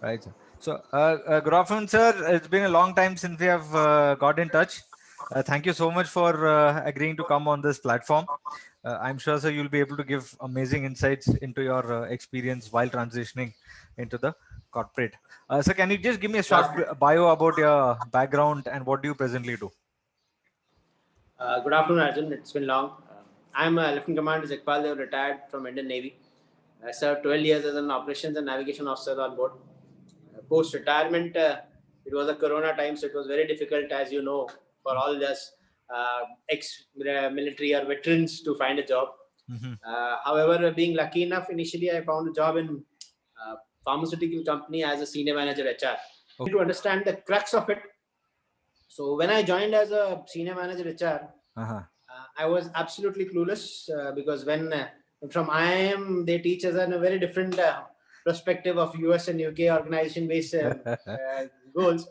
Right, sir. So, good afternoon, sir. It's been a long time since we have got in touch. Thank you so much for agreeing to come on this platform. I'm sure, sir, you'll be able to give amazing insights into your experience while transitioning into the corporate. Sir, can you just give me a short bio about your background and what do you presently do? Good afternoon, Arjun. It's been long. I'm Lieutenant Commander Jakpal Dev, retired from Indian Navy. I served 12 years as an operations and navigation officer on board. Post-retirement, it was a corona time, so it was very difficult, as you know, for all us ex-military or veterans to find a job. However, being lucky enough, initially I found a job in pharmaceutical company as a senior manager HR. Okay. To understand the crux of it. So when I joined as a senior manager HR, I was absolutely clueless because when from IIM they teach us in a very different perspective of US and UK organization-based goals.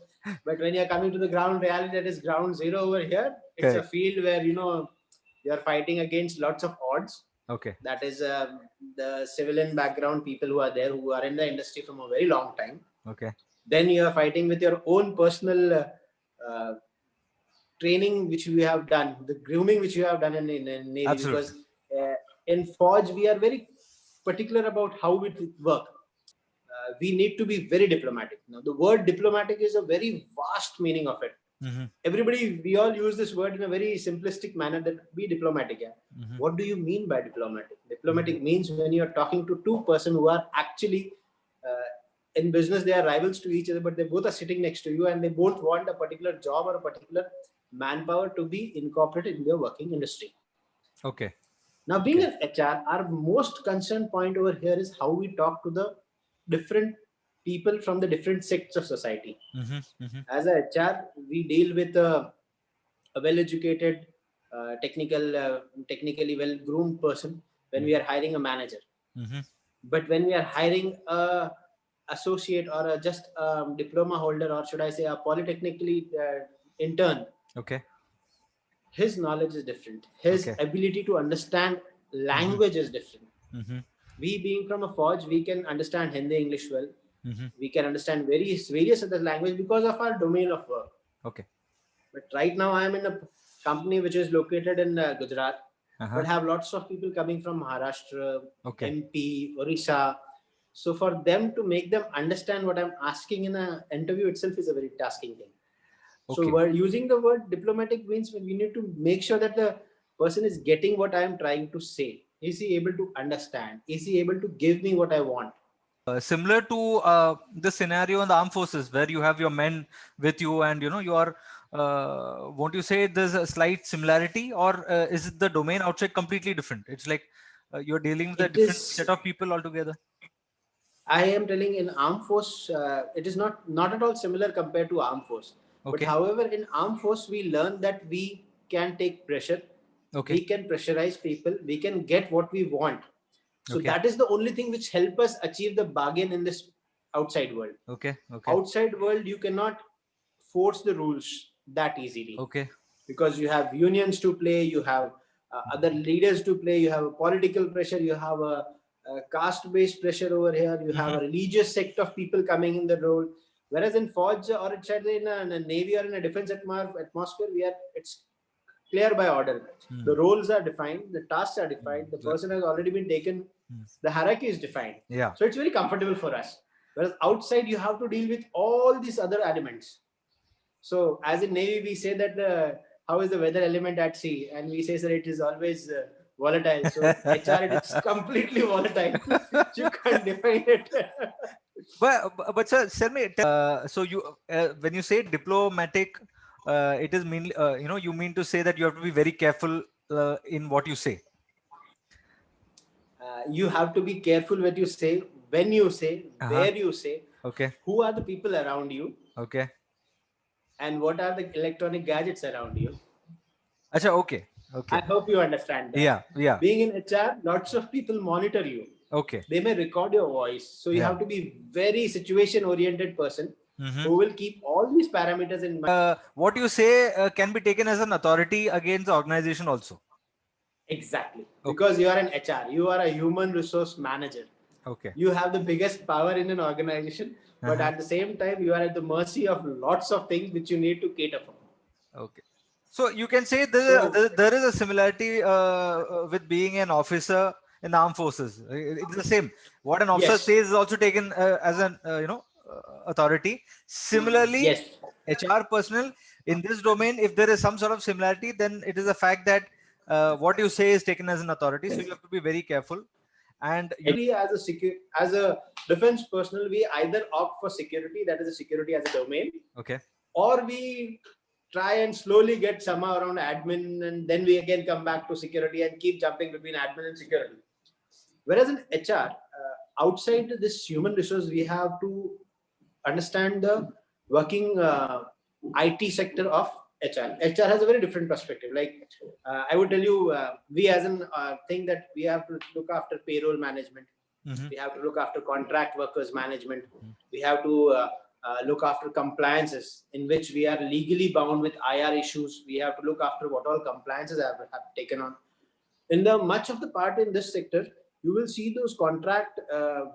But when you're coming to the ground reality, that is ground zero over here. It's a field where you're fighting against lots of odds. Okay. That is the civilian background people who are there, who are in the industry from a very long time. Okay. Then you are fighting with your own personal training which we have done, the grooming which you have done in Navy. Absolutely. Because in Forge we are very particular about how we work. We need to be very diplomatic. Now the word diplomatic is a very vast meaning of it. Everybody, we all use this word in a very simplistic manner, that be diplomatic. What do you mean by diplomatic? Diplomatic means when you are talking to two persons who are actually in business, they are rivals to each other, but they both are sitting next to you and they both want a particular job or a particular manpower to be incorporated in their working industry. Okay. Now, being an HR, our most concerned point over here is how we talk to the different people from the different sects of society. As a HR, we deal with a well-educated, technically well-groomed person when we are hiring a manager. But when we are hiring a associate or just a diploma holder, or should I say a polytechnically intern, his knowledge is different. His ability to understand language is different. We being from a Forge, we can understand Hindi, English well. We can understand various other languages because of our domain of work. Okay. But right now I am in a company which is located in Gujarat, but have lots of people coming from Maharashtra, MP, Orissa. So for them to make them understand what I'm asking in an interview itself is a very tasking thing. So we're using the word diplomatic means we need to make sure that the person is getting what I am trying to say. Is he able to understand? Is he able to give me what I want? Similar to the scenario in the armed forces where you have your men with you and you are won't you say there's a slight similarity, or is the domain outside completely different? It's like you're dealing with a different set of people altogether. I am telling in armed force, it is not at all similar compared to armed force. But however, in armed force, we learn that we can take pressure. We can pressurize people. We can get what we want. So that is the only thing which help us achieve the bargain in this outside world. Outside world, you cannot force the rules that easily. Because you have unions to play, you have other leaders to play, you have a political pressure, you have a caste-based pressure over here, you have a religious sect of people coming in the role. Whereas in Forge or in a Navy or in a defense atmosphere, it's clear by order. The roles are defined, the tasks are defined, the person has already been taken, the hierarchy is defined. So it's very comfortable for us. Whereas outside, you have to deal with all these other elements. So as in Navy, we say that how is the weather element at sea? And we say that it is always volatile. So HR, it is completely volatile. You can't define it. But sir, tell me, so you when you say diplomatic, it is mean you mean to say that you have to be very careful in what you say. You have to be careful what you say, when you say, where you say, who are the people around you, and what are the electronic gadgets around you. Okay. I hope you understand that. Yeah. Being in HR, lots of people monitor you. They may record your voice. So you have to be very situation-oriented person who will keep all these parameters in mind. What you say can be taken as an authority against the organization also. Exactly. Because you are an HR. You are a human resource manager. Okay. You have the biggest power in an organization, but at the same time, you are at the mercy of lots of things which you need to cater for. Okay. So you can say there is a similarity with being an officer in the armed forces. It's the same. What an officer says is also taken as an authority. Similarly, Yes. HR personnel in this domain, if there is some sort of similarity, then it is a fact that what you say is taken as an authority. So you have to be very careful. And as a defense personnel, we either opt for security, that is a security as a domain, okay, or we try and slowly get somehow around admin, and then we again come back to security and keep jumping between admin and security. Whereas in HR, outside this human resource, we have to understand the working IT sector of HR. HR has a very different perspective. Like I would tell you, we as an thing that we have to look after payroll management. We have to look after contract workers management. We have to look after compliances in which we are legally bound with IR issues. We have to look after what all compliances have taken on. In the much of the part in this sector, you will see those contract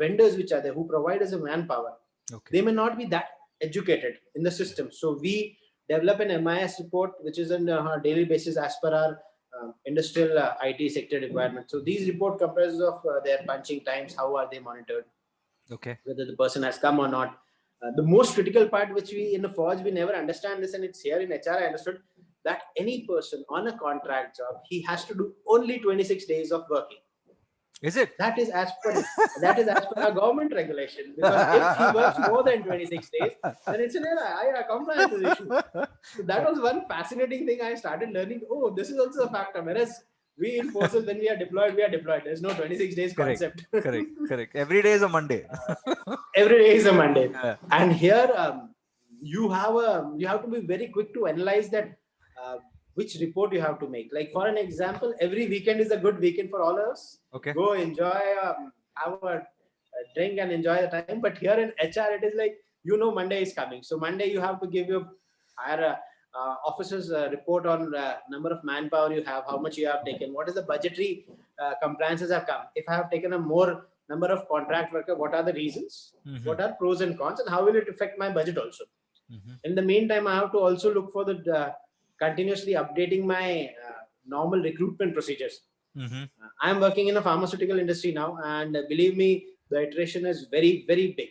vendors which are there who provide us a manpower. Okay. They may not be that educated in the system. So we develop an MIS report, which is on a daily basis as per our industrial IT sector requirement. So these report comprises of their punching times, how are they monitored, okay, whether the person has come or not. The most critical part, which we in the Forge, we never understand this, and it's here in HR, I understood that any person on a contract job, he has to do only 26 days of working. Is it? That is as per our government regulation. Because if he works more than 26 days, then it's an error. A compliance issue. So that was one fascinating thing I started learning. Oh, this is also a factor. Whereas we in forces, when we are deployed, we are deployed. There's no 26 days concept. Correct. Every day is a Monday. Every day is a Monday. And here you have to be very quick to analyze that which report you have to make. Like for an example, every weekend is a good weekend for all of us. Okay. Go enjoy, have a drink and enjoy the time. But here in HR, it is like, Monday is coming. So Monday you have to give your higher officers report on number of manpower you have, how much you have taken, what is the budgetary compliances have come. If I have taken a more number of contract worker, what are the reasons? What are pros and cons, and how will it affect my budget also? In the meantime, I have to also look for the continuously updating my normal recruitment procedures. I'm working in a pharmaceutical industry now, and believe me, the iteration is very, very big.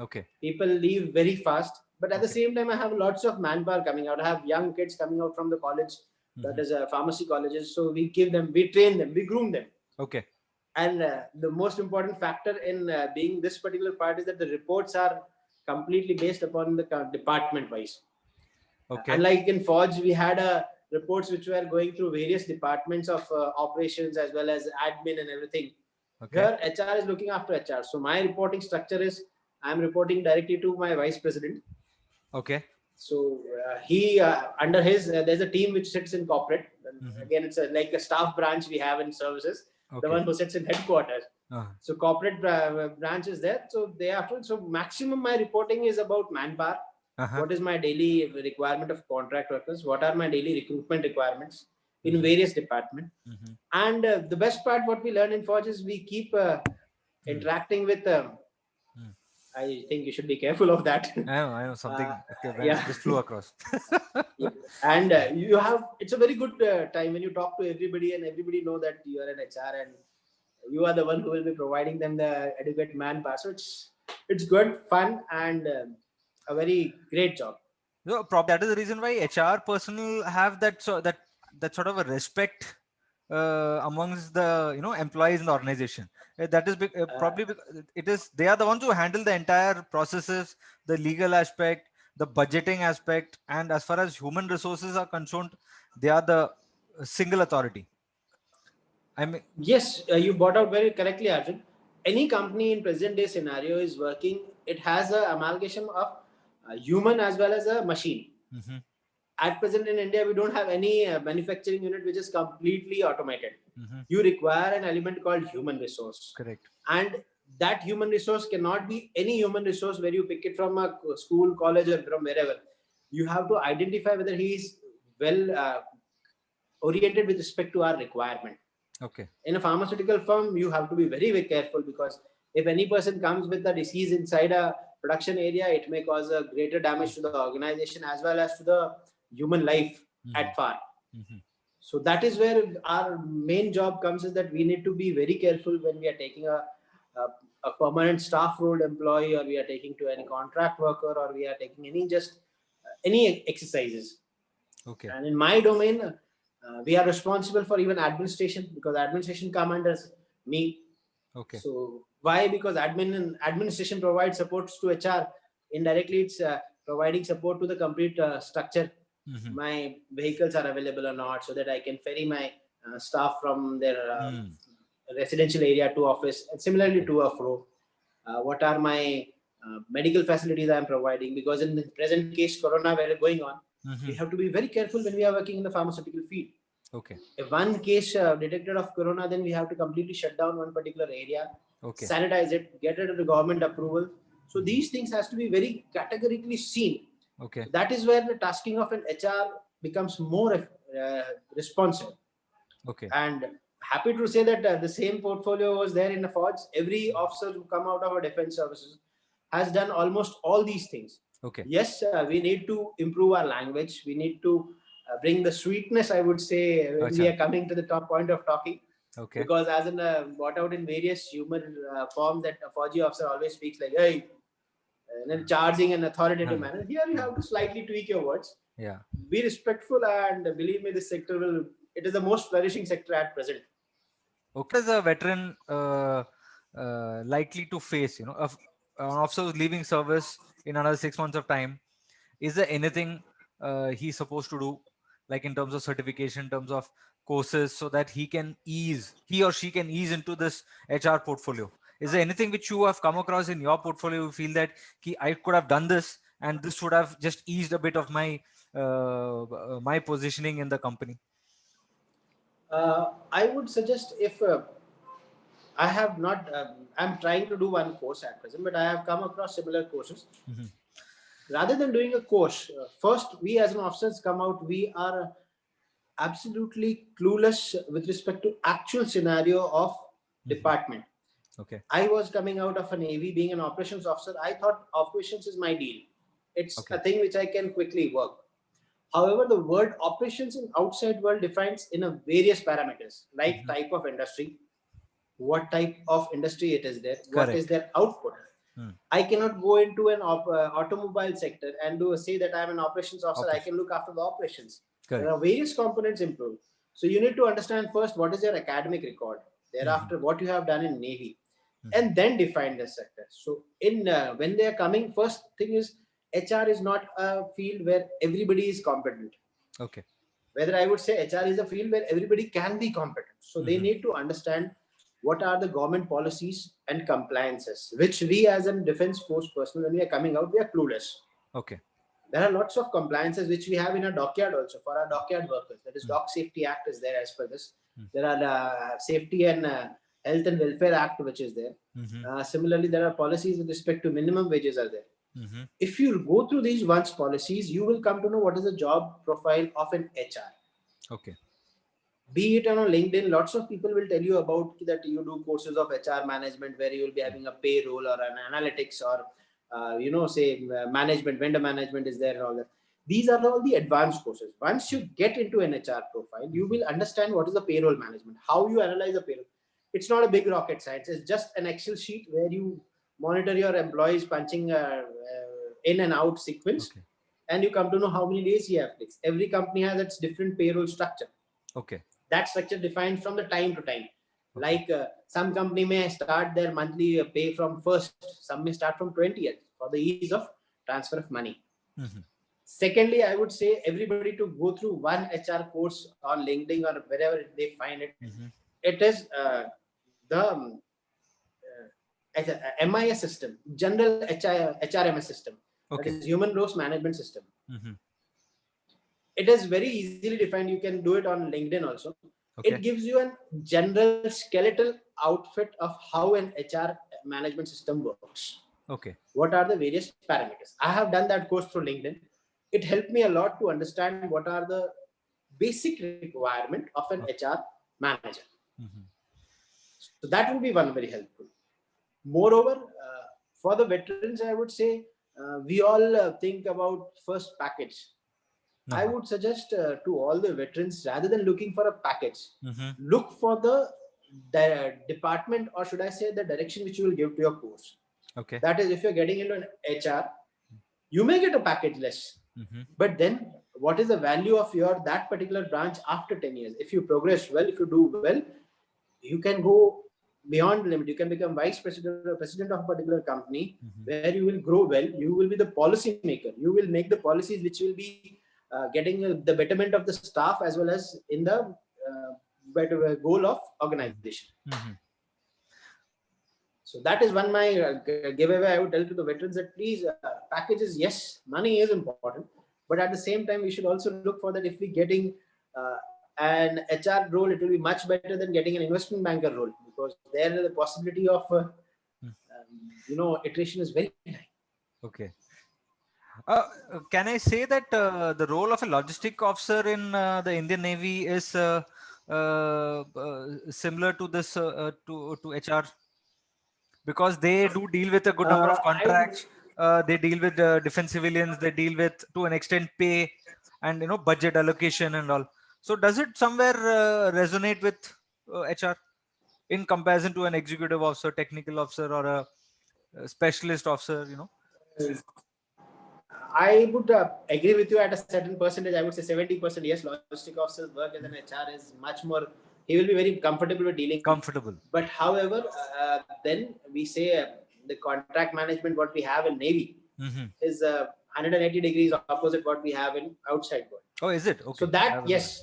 Okay. People leave very fast, but at the same time, I have lots of manpower coming out. I have young kids coming out from the college, that is pharmacy colleges. So we give them, we train them, we groom them. Okay. And the most important factor in being this particular part is that the reports are completely based upon the department wise. Okay. Unlike in Forge, we had reports which were going through various departments of operations as well as admin and everything. Okay. Here, HR is looking after HR. So my reporting structure is, I'm reporting directly to my vice president. Okay. So he, under his, there's a team which sits in corporate. Again, it's like a staff branch we have in services. Okay. The one who sits in headquarters. So corporate branch is there. So they have to, so maximum my reporting is about manpower. What is my daily requirement of contract workers? What are my daily recruitment requirements in various departments? And the best part, what we learn in Forge is we keep interacting with. I think you should be careful of that. I know something. Just flew across. And you have, it's a very good time when you talk to everybody and everybody know that you are an HR and you are the one who will be providing them the adequate manpower. So it's good, fun, and a very great job. So probably that is the reason why HR personnel have that sort of a respect amongst the employees in the organization. That is probably because they are the ones who handle the entire processes, the legal aspect, the budgeting aspect, and as far as human resources are concerned, they are the single authority. I mean, yes, you brought out very correctly, Arjun. Any company in present day scenario is working. It has an amalgamation of human as well as a machine. At present in India, we don't have any manufacturing unit which is completely automated. You require an element called human resource. Correct. And that human resource cannot be any human resource where you pick it from a school, college, or from wherever. You have to identify whether he is well oriented with respect to our requirement. Okay. In a pharmaceutical firm, you have to be very, very careful because If any person comes with a disease inside a production area, it may cause a greater damage to the organization as well as to the human life at far. So that is where our main job comes, is that we need to be very careful when we are taking a permanent staff role employee, or we are taking to any contract worker, or we are taking any exercises. Okay. And in my domain, we are responsible for even administration, because administration comes under me. Okay. So why? Because administration provides supports to HR. Indirectly, it's providing support to the complete structure. My vehicles are available or not, so that I can ferry my staff from their residential area to office, and similarly to a fro. What are my medical facilities I am providing? Because in the present case, Corona where going on, we have to be very careful when we are working in the pharmaceutical field. Okay. If one case detected of Corona, then we have to completely shut down one particular area, sanitize it, get it to the government approval. So these things has to be very categorically seen. Okay. So that is where the tasking of an HR becomes more responsive. Okay. And happy to say that the same portfolio was there in the Forge. Every officer who come out of our defense services has done almost all these things. Okay. Yes, we need to improve our language. We need to bring the sweetness, I would say, when we are coming to the top point of talking. Okay. Because as in brought out in various human forms, that a Fauji officer always speaks like, hey, in a charging and authoritative manner. Here you have to slightly tweak your words. Yeah. Be respectful, and believe me, this sector it is the most flourishing sector at present. Okay. As a veteran likely to face, an officer who's leaving service in another 6 months of time, is there anything he's supposed to do, like in terms of certification, in terms of courses, so that he or she can ease into this HR portfolio? Is there anything which you have come across in your portfolio, you feel that I could have done this and this would have just eased a bit of my my positioning in the company? I would suggest, if I have not, I'm trying to do one course at present, but I have come across similar courses. Rather than doing a course, first we as an officers come out, we are absolutely clueless with respect to actual scenario of department. Okay. I was coming out of a Navy, being an operations officer. I thought operations is my deal. It's a thing which I can quickly work. However, the word operations in outside world defines in a various parameters, like type of industry, what type of industry it is there, what is their output. I cannot go into an automobile sector and say that I'm an operations officer. I can look after the operations. There are various components improved. So you need to understand first what is your academic record, thereafter what you have done in Navy, and then define the sector. So in when they are coming, first thing is HR is not a field where everybody is competent. Okay. Whether I would say HR is a field where everybody can be competent. So they need to understand what are the government policies and compliances, which we as a defense force personnel, when we are coming out, we are clueless. Okay. There are lots of compliances which we have in our dockyard also for our dockyard workers. That is Dock Safety Act is there as per this. There are Safety and Health and Welfare Act which is there. Similarly, there are policies with respect to minimum wages are there. If you go through these once policies, you will come to know what is the job profile of an HR. Okay. Be it on LinkedIn, lots of people will tell you about that you do courses of HR management where you will be having a payroll or an analytics or management, vendor management is there and all that. These are all the advanced courses. Once you get into an HR profile, you will understand what is the payroll management, how you analyze the payroll. It's not a big rocket science. It's just an Excel sheet where you monitor your employees punching in and out sequence, and you come to know how many days you have fixed. Every company has its different payroll structure. Okay. That structure defines from the time to time. Like some company may start their monthly pay from 1st, some may start from 20th for the ease of transfer of money. Secondly, I would say everybody to go through one HR course on LinkedIn or wherever they find it. It is the MIS system, General HRMS system. That is Human Resource Management System. It is very easily defined. You can do it on LinkedIn also. It gives you a general skeletal outfit of how an HR management system works. What are the various parameters? I have done that course through LinkedIn. It helped me a lot to understand what are the basic requirement of an HR manager. So that will be one very helpful. Moreover, for the veterans, I would say we all think about first package. I would suggest to all the veterans, rather than looking for a package, look for the department, or should I say the direction which you will give to your course. Okay. That is, if you're getting into an HR, you may get a package less, but then what is the value of your that particular branch after 10 years? If you progress well, if you do well, you can go beyond the limit. You can become vice president or president of a particular company where you will grow well. You will be the policy maker. You will make the policies which will be getting the betterment of the staff as well as in the better goal of organization. So that is one my giveaway I would tell to the veterans, that please, packages, yes, money is important, but at the same time we should also look for that if we getting an HR role, it will be much better than getting an investment banker role, because there the possibility of iteration is very high. Okay. Can I say that the role of a logistic officer in the Indian Navy is similar to this to HR? Because they do deal with a good number of contracts. They deal with defense civilians. They deal with, to an extent, pay and budget allocation and all. So does it somewhere resonate with HR in comparison to an executive officer, technical officer, or a specialist officer? I would agree with you at a certain percentage. I would say 70%. Yes, logistic officers work as an HR is much more. He will be very comfortable with dealing. Comfortable. But however, then we say the contract management what we have in Navy is 180 degrees opposite what we have in outside world. Oh, is it? Okay. So that yes.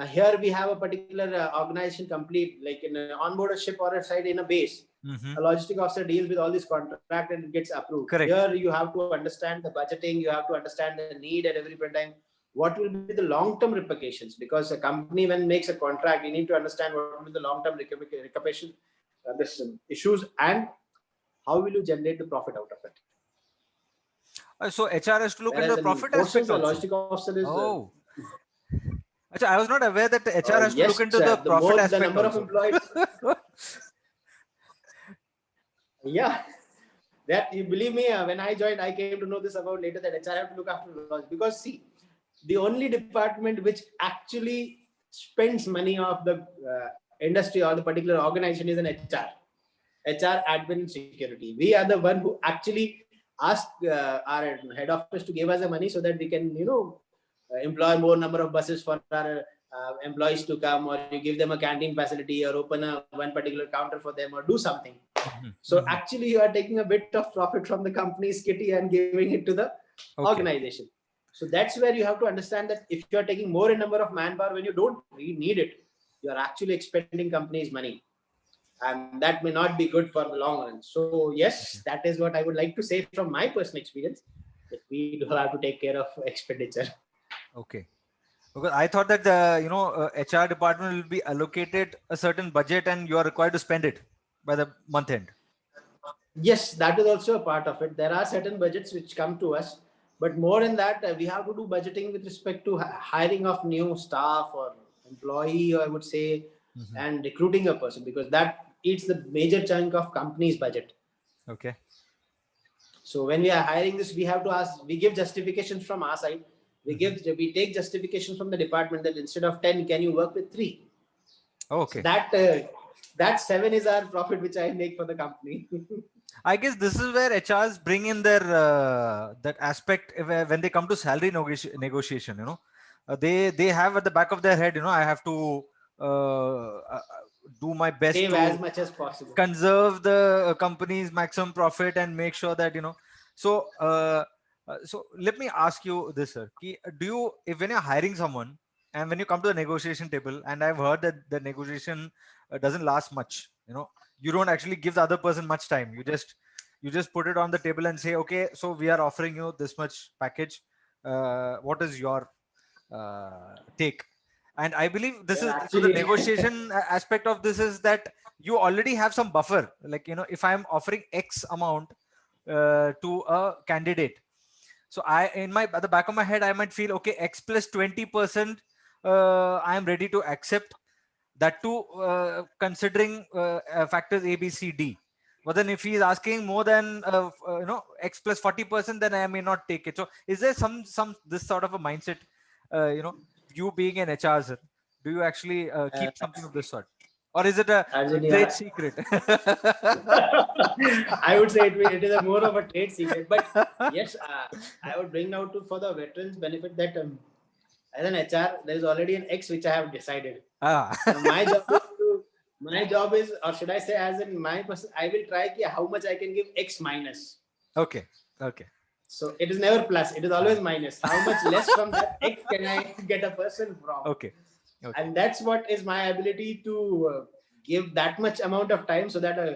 Here we have a particular organization complete, like in an onboard a ship or a site in a base. A logistic officer deals with all this contract and it gets approved. Correct. Here you have to understand the budgeting, you have to understand the need at every time. What will be the long-term repercussions? Because a company when makes a contract, you need to understand what will be the long-term repercussions, issues, and how will you generate the profit out of it. So HR has to look at the profit aspect also. The logistic officer is. I was not aware that the HR has to look into the profit aspect. The number also. of employees. Yeah, that you believe me, when I joined, I came to know this about later that HR have to look after the because see, the only department which actually spends money of the industry or the particular organization is an HR, admin, security. We are the one who actually ask our head office to give us the money so that we can, employ more number of buses for our employees to come, or you give them a canteen facility, or open one particular counter for them, or do something. So actually you are taking a bit of profit from the company's kitty and giving it to the organization. So that's where you have to understand that if you are taking more in number of manpower when you don't need it, you are actually expending company's money, and that may not be good for the long run. So yes, that is what I would like to say from my personal experience, that we do have to take care of expenditure. Okay. Because I thought that the HR department will be allocated a certain budget and you are required to spend it by the month end. Yes, that is also a part of it. There are certain budgets which come to us, but more than that, we have to do budgeting with respect to hiring of new staff or employee, I would say, and recruiting a person, because that eats the major chunk of company's budget. Okay. So when we are hiring this, we have to ask, we give justifications from our side. We take justification from the department that instead of 10, can you work with 3? Okay. So that 7 is our profit, which I make for the company. I guess this is where HRs bring in their that aspect when they come to salary negotiation. They have at the back of their head, I have to do my best save to as much as possible, conserve the company's maximum profit, and make sure that So so let me ask you this, sir. When you're hiring someone and when you come to the negotiation table, and I've heard that the negotiation doesn't last much, you don't actually give the other person much time. You just put it on the table and say, okay, so we are offering you this much package. What is your take? And I believe this is so the negotiation aspect of this is that you already have some buffer. Like, if I'm offering X amount to a candidate, so at the back of my head, I might feel, okay, X plus 20%, I am ready to accept. that too considering factors A, B, C, D. But then if he is asking more than X plus 40%, then I may not take it. So is there some this sort of a mindset, you being an HR, sir, do you actually keep something of this sort, or is it a trade secret? I would say it is more of a trade secret, but yes, I would bring out for the veterans benefit that as an HR, there is already an X which I have decided. My job is, or should I say, as in my person, I will try how much I can give X minus. Okay. So it is never plus; it is always minus. How much less from that X can I get a person from? Okay. And that's what is my ability to give that much amount of time, so that a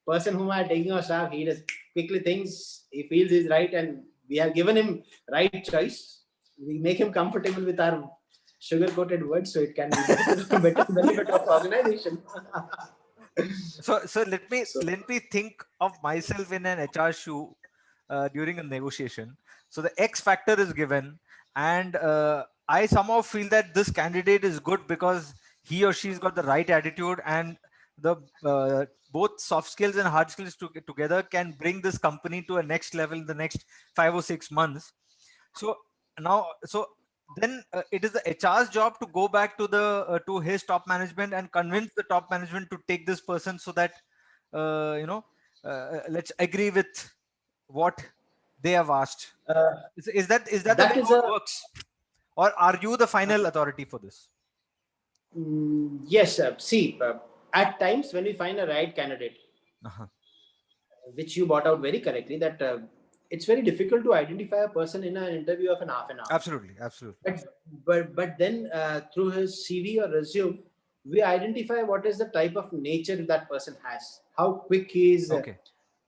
person whom I am taking on staff, he does quickly thinks, he feels is right, and we have given him right choice. We make him comfortable with our sugar-coated words, so it can be better benefit of organization. So let me think of myself in an HR shoe during a negotiation. So the X factor is given, and I somehow feel that this candidate is good because he or she's got the right attitude, and the both soft skills and hard skills together can bring this company to a next level in the next 5 or 6 months. So then it is the HR's job to go back to the to his top management and convince the top management to take this person, so that let's agree with what they have asked. Is that the way it works, or are you the final authority for this? Yes, see, at times when we find a right candidate, which you brought out very correctly, that it's very difficult to identify a person in an interview of an half an hour. Absolutely. But then through his CV or resume, we identify what is the type of nature that person has, how quick he is,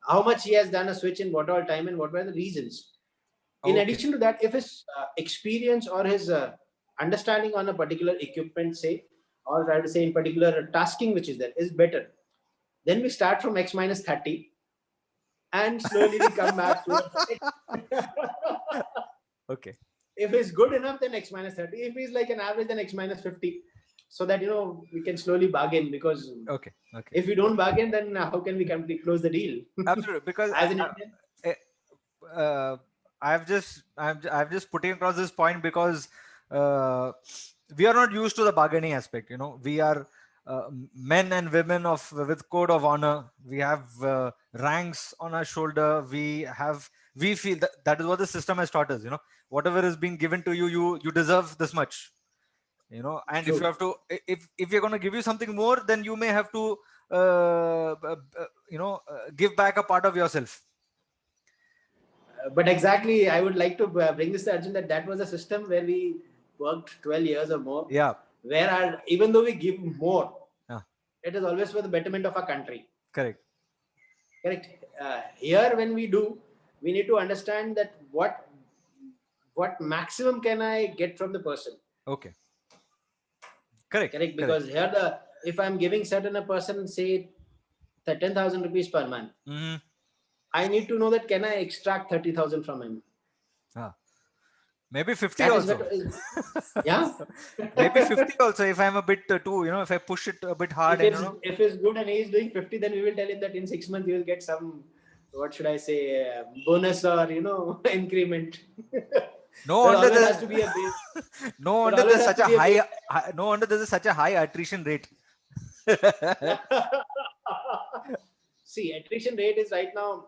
how much he has done a switch in what all time, and what were the reasons. In addition to that, if his experience or his understanding on a particular equipment, say, or I would say in particular tasking which is there, is better, then we start from X minus 30. And slowly we come back to okay. If he's good enough, then X minus 30. If he's like an average, then X minus 50. So that, we can slowly bargain, because if we don't bargain, then how can we close the deal? Absolutely. Because as an Indian, I've just putting across this point because we are not used to the bargaining aspect. We are men and women with code of honor. We have ranks on our shoulder. We feel that is what the system has taught us. Whatever is being given to you, you deserve this much. And True. If you have to, if you're going to give you something more, then you may have to give back a part of yourself. But exactly, I would like to bring this to Arjun, that was a system where we worked 12 years or more. Yeah. Where even though we give more, it is always for the betterment of our country. Correct. Here, when we do, we need to understand that what maximum can I get from the person. Okay. Correct. Because here, if I'm giving certain a person, say, 10,000 rupees per month, I need to know that can I extract 30,000 from him. Maybe 50 also. Yeah. Maybe 50 also, if I'm a bit too, if I push it a bit hard. If it's good and he's doing 50, then we will tell him that in 6 months you will get some, what should I say, bonus or, increment. No wonder there has to be a base. No wonder there's such a high. No wonder there's such a high attrition rate. See, attrition rate is right now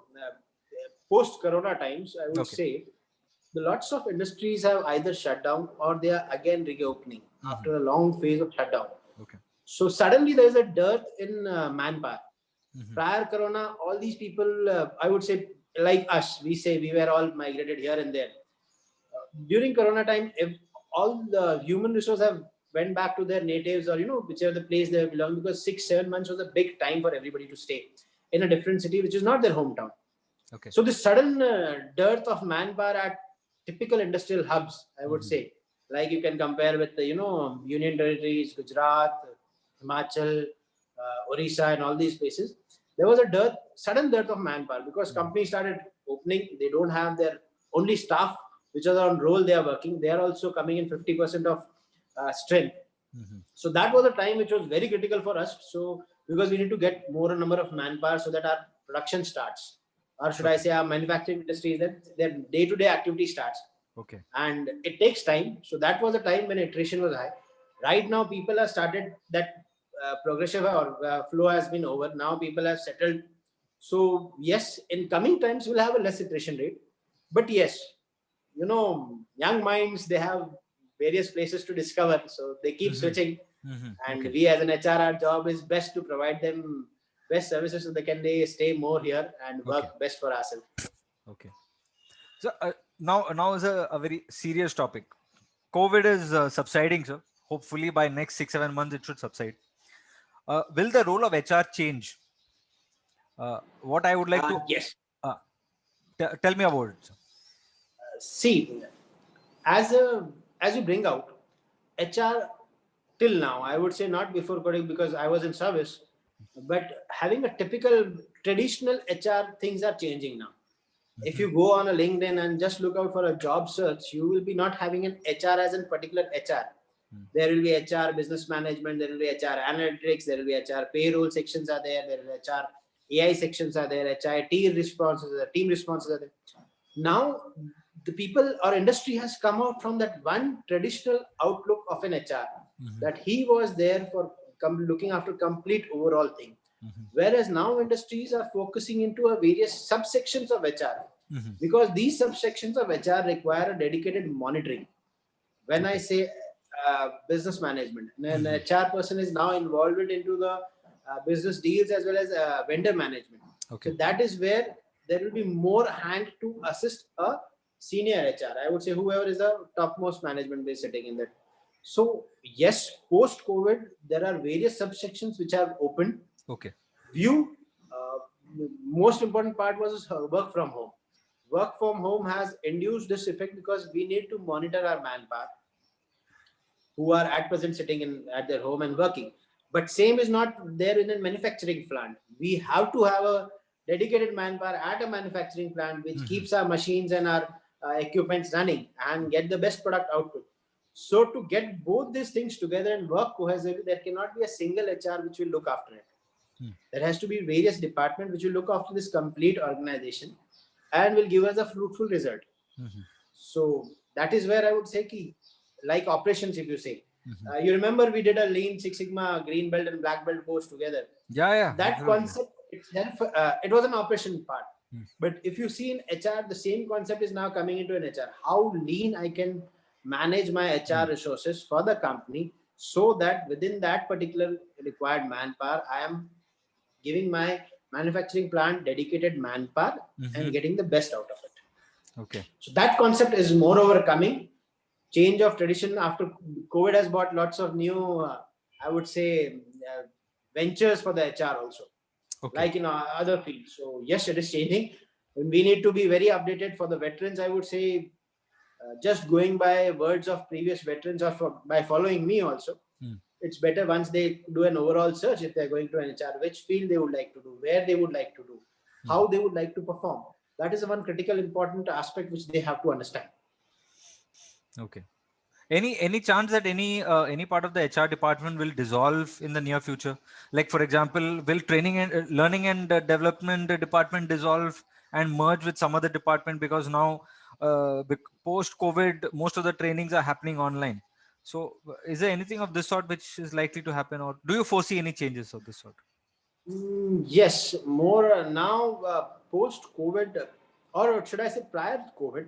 post-corona times. I would say lots of industries have either shut down or they are again reopening after a long phase of shutdown. So suddenly there is a dearth in manpower. Prior corona, all these people, I would say, like us, we were all migrated here and there. During corona time, if all the human resources have went back to their natives or whichever the place they belong, because 6-7 months was a big time for everybody to stay in a different city which is not their hometown. So this sudden dearth of manpower at typical industrial hubs, I would say, like you can compare with the Union Territories, Gujarat, Himachal, Orissa, and all these places. There was a sudden dearth of manpower because companies started opening. They don't have their only staff which are on roll. They are working. They are also coming in 50% of strength. So that was a time which was very critical for us. So because we need to get more number of manpower so that our production starts, or should I say our manufacturing industry, that their day-to-day activity starts. Okay. And it takes time. So that was a time when attrition was high. Right now, people have started that progressive or flow has been over. Now people have settled. So yes, in coming times we'll have a less attrition rate. But yes, young minds, they have various places to discover. So they keep switching. And we as an HR, our job is best to provide them best services so they stay more here and work best for ourselves. Okay. So now is a very serious topic. COVID is subsiding, sir. Hopefully by next 6-7 months it should subside. Will the role of HR change? What I would like to yes. Tell me about it, sir. See, as you bring out, HR till now, I would say not before COVID because I was in service, but having a typical traditional HR, things are changing now. If you go on a LinkedIn and just look out for a job search, you will be not having an HR as in particular HR. There will be HR business management, there will be HR analytics, there will be HR payroll sections are there will be HR AI sections are there, HIT responses, team responses are there. Now, the people or industry has come out from that one traditional outlook of an HR, that he was there for looking after complete overall thing. Whereas now industries are focusing into a various subsections of HR, because these subsections of HR require a dedicated monitoring. When I say business management, an HR person is now involved into the business deals as well as vendor management. So that is where there will be more hand to assist a senior HR. I would say whoever is the topmost management base sitting in that. So yes, post COVID, there are various subsections which have opened. View, most important part was work from home. Work from home has induced this effect because we need to monitor our manpower who are at present sitting at their home and working. But same is not there in a manufacturing plant. We have to have a dedicated manpower at a manufacturing plant which keeps our machines and our equipments running and get the best product output. So to get both these things together and work cohesively, there cannot be a single HR which will look after it. There has to be various departments which will look after this complete organization and will give us a fruitful result. So that is where I would say key, like operations, if you say. You remember we did a Lean Six Sigma Green Belt and Black Belt course together. Yeah. That concept itself, it was an operation part. But if you see in HR, the same concept is now coming into an HR. How lean I can manage my HR resources for the company so that within that particular required manpower, I am giving my manufacturing plant dedicated manpower and getting the best out of it. So that concept is moreover coming. Change of tradition after COVID has brought lots of new, I would say, ventures for the HR also, like in other fields. So yes, it is changing. And we need to be very updated for the veterans. I would say, just going by words of previous veterans or by following me also, it's better once they do an overall search if they're going to an HR, which field they would like to do, where they would like to do, how they would like to perform. That is one critical important aspect which they have to understand. Any chance that any part of the HR department will dissolve in the near future? Like for example, will training and learning and development department dissolve and merge with some other department, because now post COVID most of the trainings are happening online. So is there anything of this sort which is likely to happen, or do you foresee any changes of this sort? Yes, more now post COVID, or should I say prior to COVID,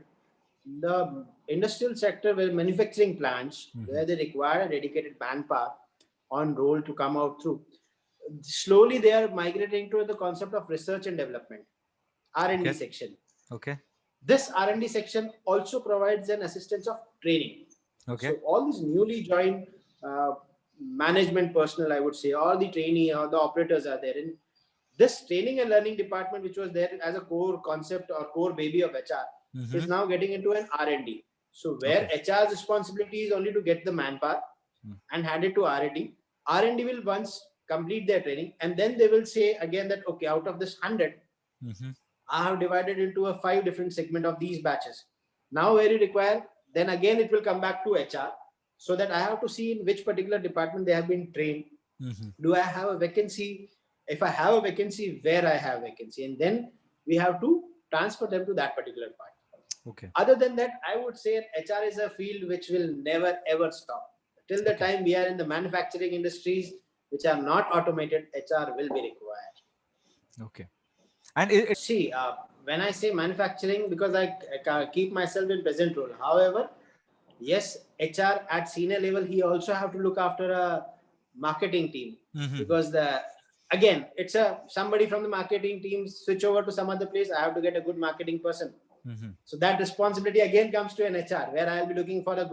the industrial sector where manufacturing plants where they require a dedicated manpower on roll to come out through, slowly they are migrating to the concept of research and development, R&D section. This R&D section also provides an assistance of training. So all these newly joined management personnel, I would say, all the trainee or the operators are there in this training and learning department, which was there as a core concept or core baby of HR, is now getting into an R&D. So where HR's responsibility is only to get the manpower and hand it to R&D. R&D will once complete their training, and then they will say again that, okay, out of this 100, I have divided into a 5 different segment of these batches. Now where you require, then again it will come back to HR. so that I have to see in which particular department they have been trained. Do I have a vacancy? If I have a vacancy, where I have vacancy, and then we have to transfer them to that particular part. Okay. Other than that, I would say HR is a field which will never ever stop. Till the time we are in the manufacturing industries which are not automated, HR will be required. Okay. And see, when I say manufacturing, because I keep myself in present role. However, yes, HR at senior level, he also have to look after a marketing team, because again, it's somebody from the marketing team switch over to some other place. I have to get a good marketing person. So that responsibility again comes to an HR, where I'll be looking for a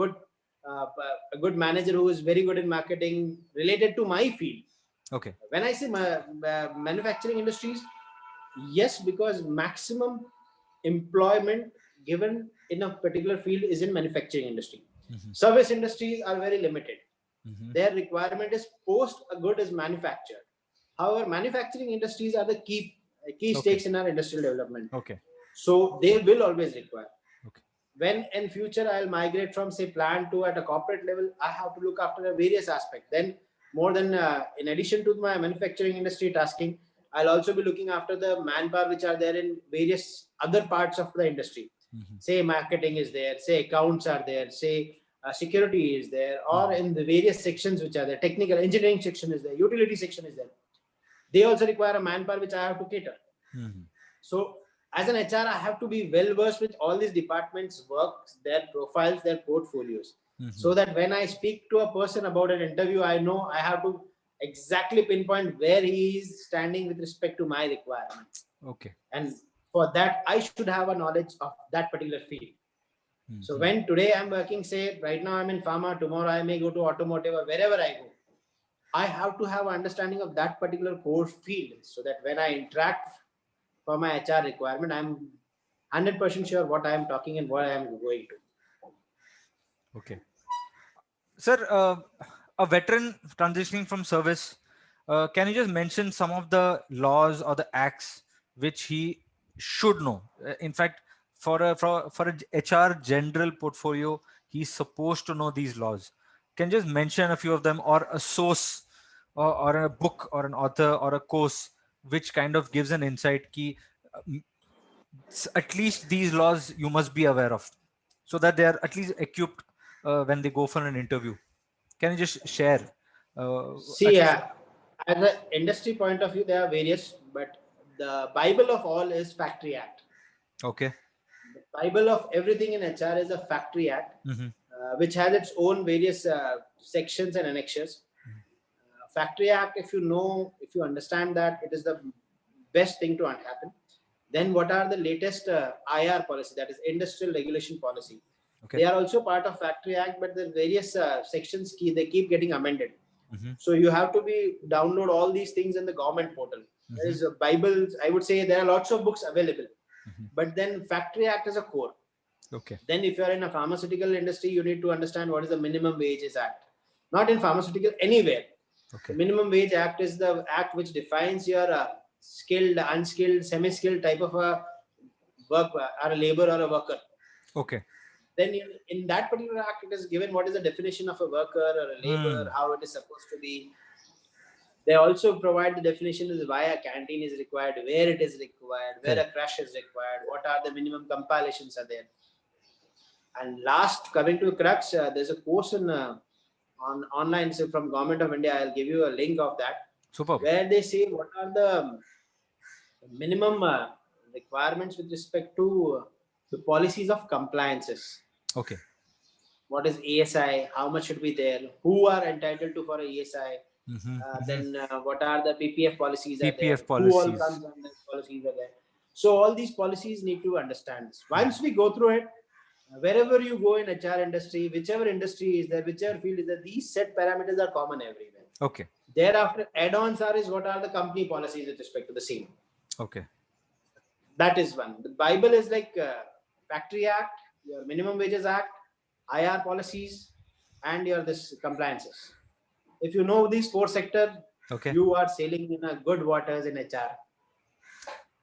good manager who is very good in marketing related to my field. Okay. When I say manufacturing industries, yes, because maximum employment given in a particular field is in manufacturing industry. Service industries are very limited. Their requirement is post a good is manufactured. However, manufacturing industries are the key stakes in our industrial development. Okay. So they will always require. Okay. When in future I'll migrate from say plant to at a corporate level, I have to look after a various aspects. Then more than in addition to my manufacturing industry tasking, I'll also be looking after the manpower which are there in various other parts of the industry. Say marketing is there, say accounts are there, say security is there, or in the various sections which are there, technical engineering section is there, utility section is there. They also require a manpower which I have to cater. So as an HR, I have to be well versed with all these departments' works, their profiles, their portfolios, so that when I speak to a person about an interview, I know I have to exactly pinpoint where he is standing with respect to my requirements. Okay. And for that, I should have a knowledge of that particular field. So when today I'm working, say right now I'm in pharma, tomorrow I may go to automotive or wherever I go, I have to have an understanding of that particular core field, so that when I interact for my HR requirement, I'm 100% sure what I am talking and what I am going to. Okay. Sir, a veteran transitioning from service, can you just mention some of the laws or the acts which he should know? In fact, for a HR general portfolio, he's supposed to know these laws. Can you just mention a few of them, or a source, or a book, or an author, or a course which kind of gives an insight key? At least these laws you must be aware of, so that they are at least equipped when they go for an interview. Can you just share? See, as an industry point of view, there are various, but the Bible of all is Factory Act. Okay. The Bible of everything in HR is a Factory Act, which has its own various sections and annexures. Factory Act, if you understand that, it is the best thing to happen. Then what are the latest IR policy, that is Industrial Regulation Policy. Okay. They are also part of Factory Act, but the various sections they keep getting amended. So you have to download all these things in the government portal. There is a Bible. I would say there are lots of books available, but then Factory Act is a core. Okay. Then if you are in a pharmaceutical industry, you need to understand what is the Minimum Wages Act. Not in pharmaceutical, anywhere. Okay. The Minimum Wage Act is the act which defines your skilled, unskilled, semi-skilled type of a work, or a labor or a worker. Okay. Then in that particular act, it is given what is the definition of a worker or a labor, how it is supposed to be. They also provide the definition of why a canteen is required, where it is required, where a crash is required, what are the minimum compilations are there. And last, coming to crux, there's a course on online, so from Government of India. I'll give you a link of that. Superb. Where they say what are the minimum requirements with respect to the policies of compliances. Okay. What is ASI? How much should be there? Who are entitled to for a ASI? Then what are the PPF policies? PPF policies. Who all comes under policies are there? So all these policies need to understand this. Once we go through it, wherever you go in HR industry, whichever industry is there, whichever field is there, these set parameters are common everywhere. Okay. Thereafter, add-ons is what are the company policies with respect to the same. Okay. That is one. The Bible is like Factory Act, your Minimum Wages Act, IR policies, and your this compliances. If you know these four sectors, you are sailing in a good waters in HR.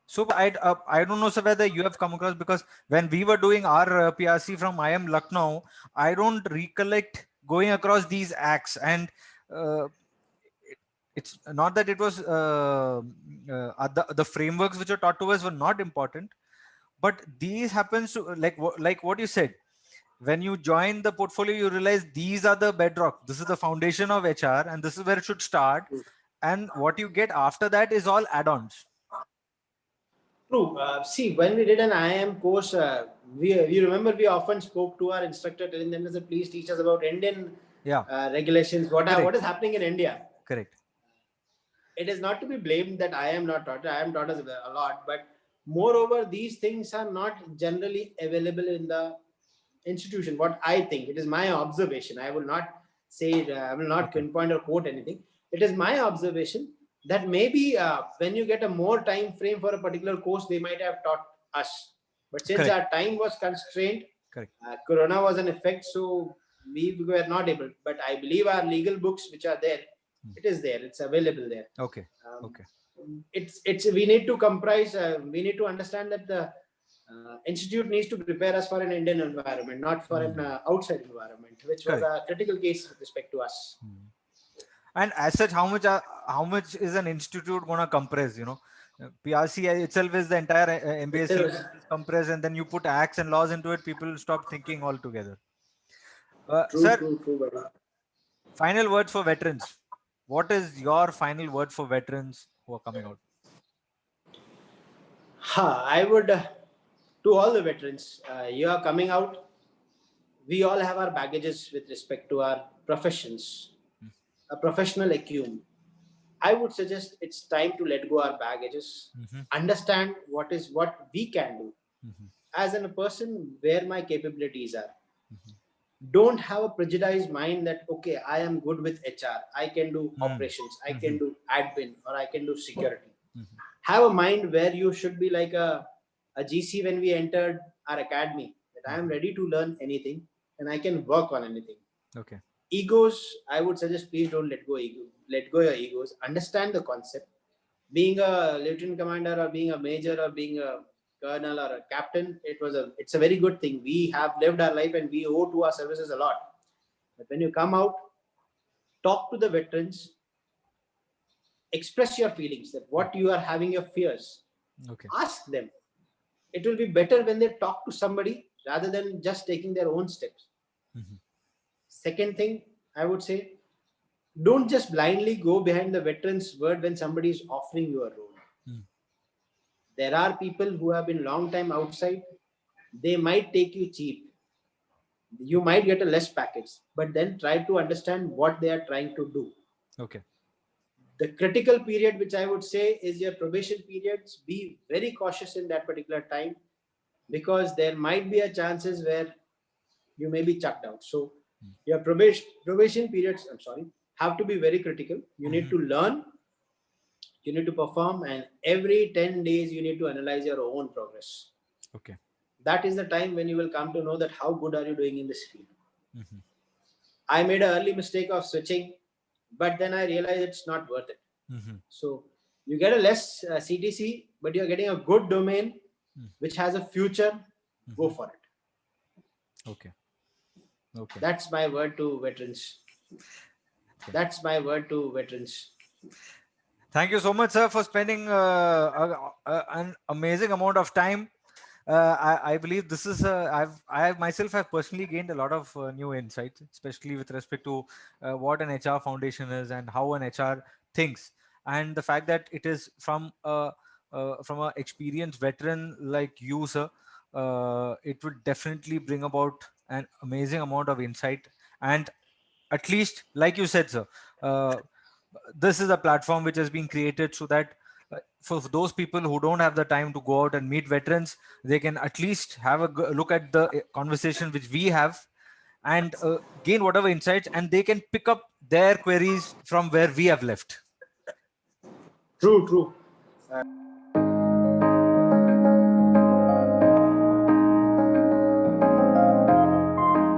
So I don't know, sir, whether you have come across, because when we were doing our PRC from IIM Lucknow, I don't recollect going across these acts, and it's not that it was the frameworks which are taught to us were not important, but these happens to, like what you said, when you join the portfolio, you realize these are the bedrock, this is the foundation of HR, and this is where it should start, and what you get after that is all add-ons. True. See, when we did an IIM course, we remember we often spoke to our instructor, telling them that please teach us about Indian regulations. What is happening in India? Correct. It is not to be blamed that I am not taught. I am taught us a lot, but moreover, these things are not generally available in the institution. What I think, it is my observation. I will not say, I will not pinpoint or quote anything. It is my observation that maybe when you get a more time frame for a particular course, they might have taught us. But since our time was constrained, Corona was an effect, so we were not able. But I believe our legal books, which are there, it is there. It's available there. Okay. It's we need to comprise. We need to understand that the institute needs to prepare us for an Indian environment, not for an outside environment, which was a critical case with respect to us. And as such, how much is an institute going to compress? You know, PRC itself is the entire MBA syllabus compressed, and then you put acts and laws into it. People stop thinking altogether. True. Final words for veterans. What is your final word for veterans who are coming out? I would, to all the veterans, you are coming out. We all have our baggages with respect to our professions, a professional acumen. I would suggest it's time to let go our baggages, understand what we can do as a person, where my capabilities are. Don't have a prejudiced mind that, okay, I am good with HR. I can do operations. I can do admin, or I can do security. Have a mind where you should be like a GC when we entered our academy, that I am ready to learn anything and I can work on anything. Okay. Egos, I would suggest, please don't let go your egos. Understand the concept. Being a lieutenant commander, or being a major, or being a colonel or a captain, it's a very good thing. We have lived our life and we owe to our services a lot. But when you come out, talk to the veterans, express your feelings, that what you are having, your fears. Ask them. It will be better when they talk to somebody rather than just taking their own steps. Second thing, I would say, don't just blindly go behind the veteran's word when somebody is offering you a role. There are people who have been long time outside. They might take you cheap. You might get a less package, but then try to understand what they are trying to do. Okay. The critical period, which I would say is your probation periods, be very cautious in that particular time, because there might be a chances where you may be chucked out. So your probation periods, have to be very critical. You need to learn, you need to perform, and every 10 days you need to analyze your own progress. Okay. That is the time when you will come to know that how good are you doing in this field. I made an early mistake of switching, but then I realized it's not worth it. So you get a less CTC, but you're getting a good domain which has a future. Go for it. Okay. That's my word to veterans. Thank you so much, sir, for spending an amazing amount of time. I believe this is I myself have personally gained a lot of new insights, especially with respect to what an HR foundation is and how an HR thinks, and the fact that it is from a experienced veteran like you, sir. It would definitely bring about an amazing amount of insight, and at least, like you said, sir, this is a platform which has been created so that for those people who don't have the time to go out and meet veterans, they can at least have a look at the conversation which we have, and gain whatever insights, and they can pick up their queries from where we have left. True.